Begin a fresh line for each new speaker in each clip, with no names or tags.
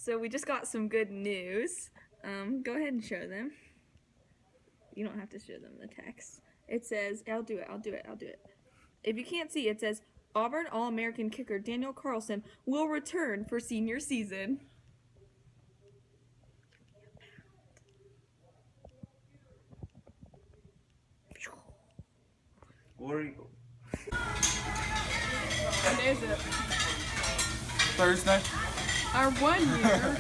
So we just got some good news. Go ahead and show them. You don't have to show them the text. It says, I'll do it. If you can't see, it says, Auburn All-American kicker Daniel Carlson will return for senior season.
What are you?
When is it?
Thursday.
Our 1 year.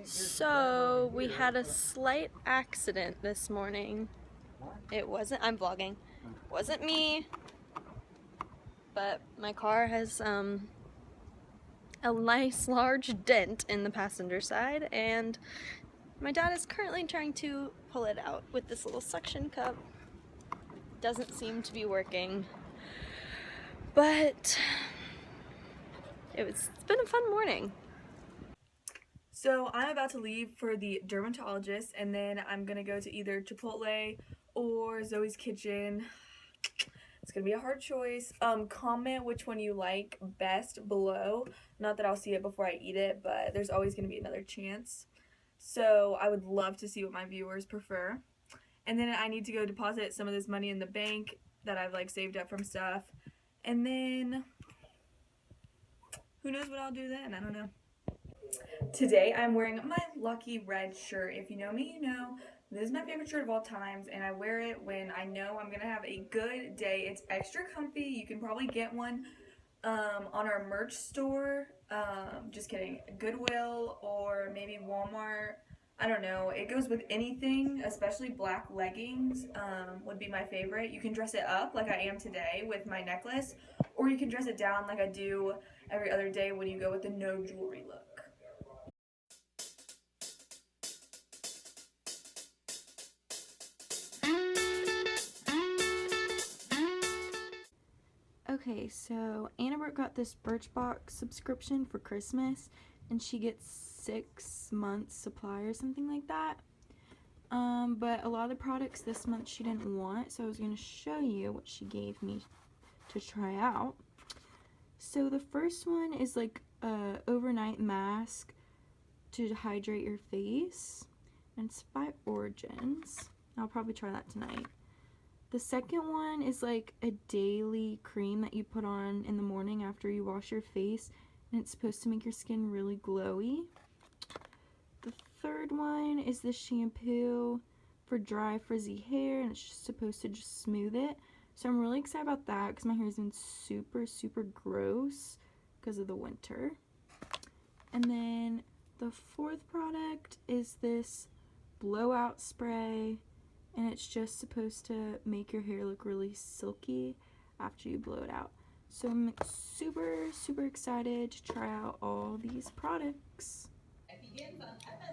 So we had a slight accident this morning. It wasn't, I'm vlogging, wasn't me, but my car has a nice large dent in the passenger side, and my dad is currently trying to pull it out with this little suction cup. Doesn't seem to be working, but it's been a fun morning.
So I'm about to leave for the dermatologist, and then I'm gonna go to either Chipotle or Zoe's Kitchen. It's gonna be a hard choice. Comment which one you like best below. Not that I'll see it before I eat it, but there's always gonna be another chance. So I would love to see what my viewers prefer. And then I need to go deposit some of this money in the bank that I've like saved up from stuff. And then who knows what I'll do then? I don't know. Today I'm wearing my lucky red shirt. If you know me, you know this is my favorite shirt of all times, and I wear it when I know I'm gonna have a good day. It's extra comfy. You can probably get one on our merch store. Just kidding. Goodwill or maybe Walmart. I don't know. It goes with anything, especially black leggings would be my favorite. You can dress it up like I am today with my necklace, or you can dress it down like I do every other day when you go with the no jewelry look.
Okay, so Annabert got this Birchbox subscription for Christmas, and she gets 6 months supply or something like that. But a lot of the products this month she didn't want, so I was going to show you what she gave me to try out. So the first one is like a overnight mask to hydrate your face, and it's by Origins. I'll probably try that tonight. The second one is like a daily cream that you put on in the morning after you wash your face, and it's supposed to make your skin really glowy. The third one is the shampoo for dry frizzy hair, and it's just supposed to just smooth it. So I'm really excited about that because my hair has been super gross because of the winter. And then the fourth product is this blowout spray, and it's just supposed to make your hair look really silky after you blow it out. So I'm super excited to try out all these products.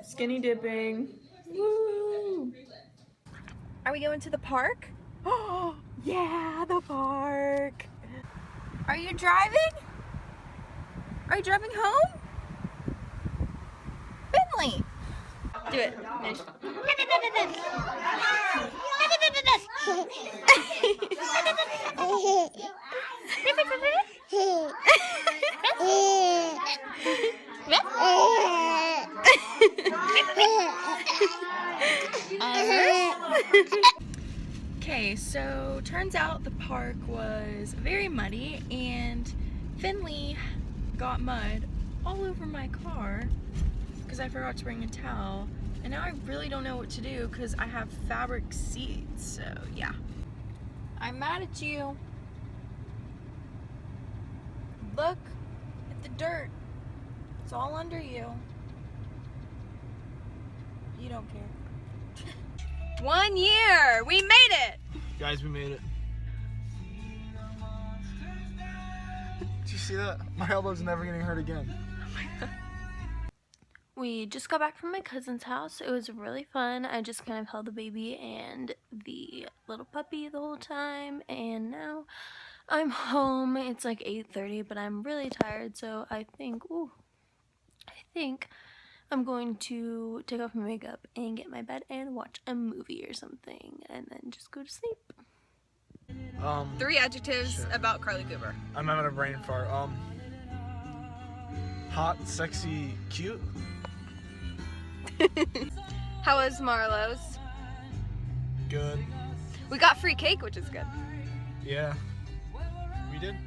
Skinny dipping. Woo! Are we going to the park? Oh, yeah, the park. Are you driving? Are you driving home? Finley!
Do it. Okay, so turns out the park was very muddy, and Finley got mud all over my car because I forgot to bring a towel, and now I really don't know what to do because I have fabric seats. So yeah, I'm mad at you. Look at the dirt, it's all under you. You don't care. 1 year, we made it.
Guys, we made it. Did you see that? My elbow's never getting hurt again.
We just got back from my cousin's house. It was really fun. I just kind of held the baby and the little puppy the whole time, and now I'm home. It's like 8:30, but I'm really tired, so I think I'm going to take off my makeup and get in my bed and watch a movie or something, and then just go to sleep.
3 adjectives about Carly Cooper.
I'm having a brain fart. Hot, sexy, cute.
How was Marlowe's?
Good.
We got free cake, which is good.
Yeah. We did.